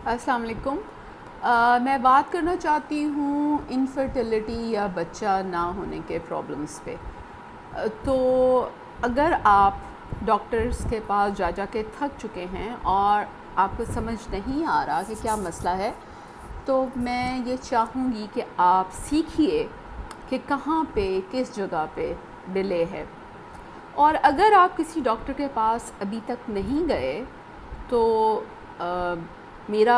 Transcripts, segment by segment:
السلام علیکم۔ میں بات کرنا چاہتی ہوں انفرٹیلیٹی یا بچہ نہ ہونے کے پرابلمس پہ۔ تو اگر آپ ڈاکٹرز کے پاس جا جا کے تھک چکے ہیں اور آپ کو سمجھ نہیں آ رہا کہ کیا مسئلہ ہے، تو میں یہ چاہوں گی کہ آپ سیکھیے کہ کہاں پہ کس جگہ پہ ڈیلے ہے۔ اور اگر آپ کسی ڈاکٹر کے پاس ابھی تک نہیں گئے تو میرا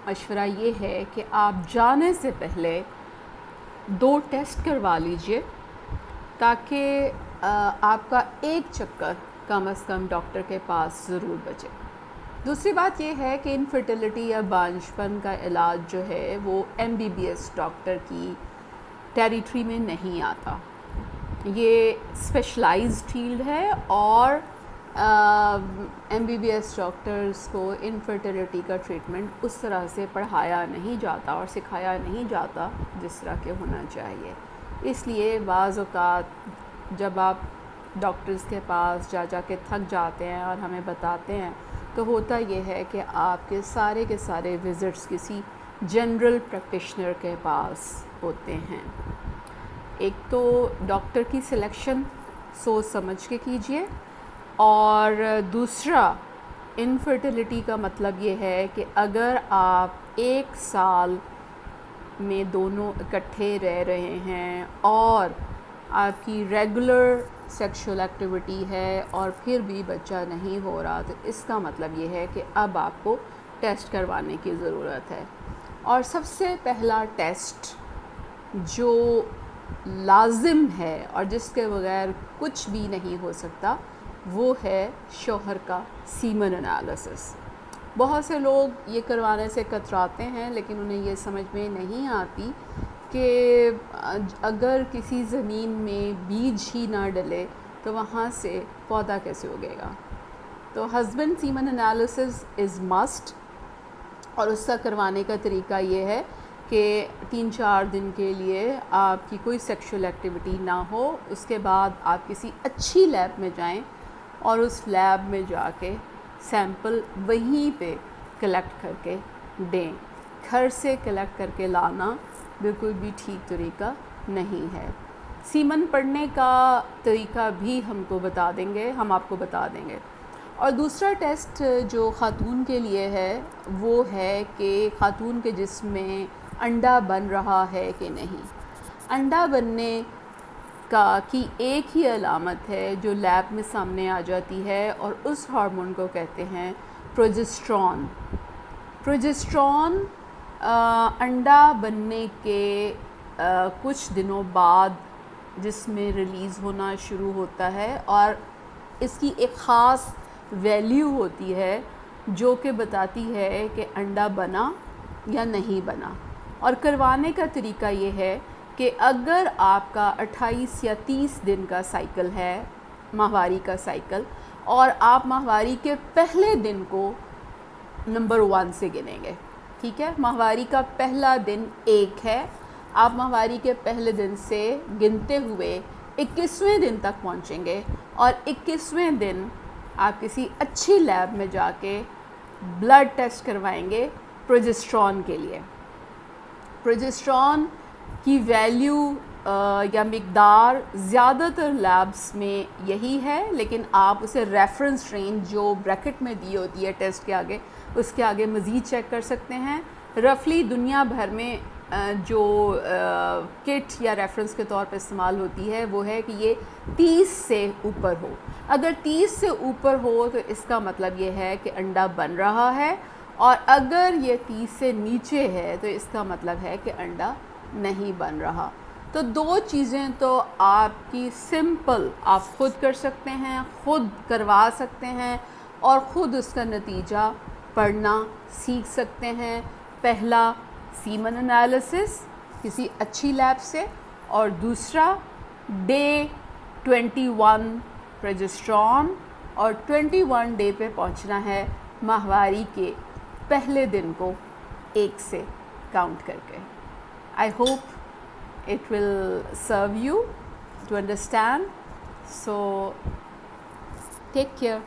مشورہ یہ ہے کہ آپ جانے سے پہلے 2 ٹیسٹ کروا لیجئے، تاکہ آپ کا ایک چکر کم از کم ڈاکٹر کے پاس ضرور بچے۔ دوسری بات یہ ہے کہ انفرٹیلیٹی یا بانجھپن کا علاج جو ہے وہ MBBS ڈاکٹر کی ٹیریٹری میں نہیں آتا۔ یہ اسپیشلائزڈ فیلڈ ہے اور MBBS ڈاکٹرز کو انفرٹیلیٹی کا ٹریٹمنٹ اس طرح سے پڑھایا نہیں جاتا اور سکھایا نہیں جاتا جس طرح کے ہونا چاہیے۔ اس لیے بعض اوقات جب آپ ڈاکٹرز کے پاس جا جا کے تھک جاتے ہیں اور ہمیں بتاتے ہیں، تو ہوتا یہ ہے کہ آپ کے سارے وزٹس کسی جنرل پریکٹیشنر کے پاس ہوتے ہیں۔ ایک تو ڈاکٹر کی سلیکشن سوچ سمجھ کے کیجئے، اور دوسرا انفرٹیلیٹی کا مطلب یہ ہے کہ اگر آپ 1 سال میں دونوں اکٹھے رہ رہے ہیں اور آپ کی ریگولر سیکشول ایکٹیویٹی ہے اور پھر بھی بچہ نہیں ہو رہا، تو اس کا مطلب یہ ہے کہ اب آپ کو ٹیسٹ کروانے کی ضرورت ہے۔ اور سب سے پہلا ٹیسٹ جو لازم ہے اور جس کے بغیر کچھ بھی نہیں ہو سکتا، وہ ہے شوہر کا سیمن انالیسس۔ بہت سے لوگ یہ کروانے سے کتراتے ہیں، لیکن انہیں یہ سمجھ میں نہیں آتی کہ اگر کسی زمین میں بیج ہی نہ ڈلے تو وہاں سے پودا کیسے اگے گا۔ تو ہسبینڈ سیمن انالیسس از مسٹ، اور اس کا کروانے کا طریقہ یہ ہے کہ 3-4 دن کے لیے آپ کی کوئی سیکشول ایکٹیویٹی نہ ہو، اس کے بعد آپ کسی اچھی لیب میں جائیں اور اس لیب میں جا کے سیمپل وہیں پہ کلیکٹ کر کے دیں۔ گھر سے کلیکٹ کر کے لانا بالکل بھی ٹھیک طریقہ نہیں ہے۔ سیمن پڑھنے کا طریقہ بھی ہم آپ کو بتا دیں گے۔ اور دوسرا ٹیسٹ جو خاتون کے لیے ہے وہ ہے کہ خاتون کے جسم میں انڈا بن رہا ہے کہ نہیں۔ انڈا بننے کی ایک ہی علامت ہے جو لیب میں سامنے آ جاتی ہے، اور اس ہارمون کو کہتے ہیں پروجسٹرون۔ پروجسٹرون انڈا بننے کے کچھ دنوں بعد جسم میں ریلیز ہونا شروع ہوتا ہے، اور اس کی ایک خاص ویلیو ہوتی ہے جو کہ بتاتی ہے کہ انڈا بنا یا نہیں بنا۔ اور کروانے کا طریقہ یہ ہے کہ اگر آپ کا 28 یا 30 دن کا سائیکل ہے، ماہواری کا سائیکل، اور آپ ماہواری کے پہلے دن کو نمبر 1 سے گنیں گے، ٹھیک ہے، ماہواری کا پہلا دن 1 ہے، آپ ماہواری کے پہلے دن سے گنتے ہوئے 21ویں دن تک پہنچیں گے، اور 21ویں دن آپ کسی اچھی لیب میں جا کے بلڈ ٹیسٹ کروائیں گے پروجسٹرون کے لیے۔ پروجسٹرون کی ویلیو یا مقدار زیادہ تر لیبس میں یہی ہے، لیکن آپ اسے ریفرنس رینج جو بریکٹ میں دی ہوتی ہے ٹیسٹ کے آگے، اس کے آگے مزید چیک کر سکتے ہیں۔ رفلی دنیا بھر میں جو کٹ یا ریفرنس کے طور پر استعمال ہوتی ہے وہ ہے کہ یہ 30 سے اوپر ہو۔ اگر 30 سے اوپر ہو تو اس کا مطلب یہ ہے کہ انڈا بن رہا ہے، اور اگر یہ 30 سے نیچے ہے تو اس کا مطلب ہے کہ انڈا نہیں بن رہا۔ تو 2 چیزیں تو آپ کی سمپل آپ خود کر سکتے ہیں، خود کروا سکتے ہیں، اور خود اس کا نتیجہ پڑھنا سیکھ سکتے ہیں۔ پہلا سیمن انالیسس کسی اچھی لیب سے، اور دوسرا ڈے 21 پروجسٹرون، اور 21 ڈے پہ پہنچنا ہے ماہواری کے پہلے دن کو 1 سے کاؤنٹ کر کے۔ I hope it will serve you to understand. So take care.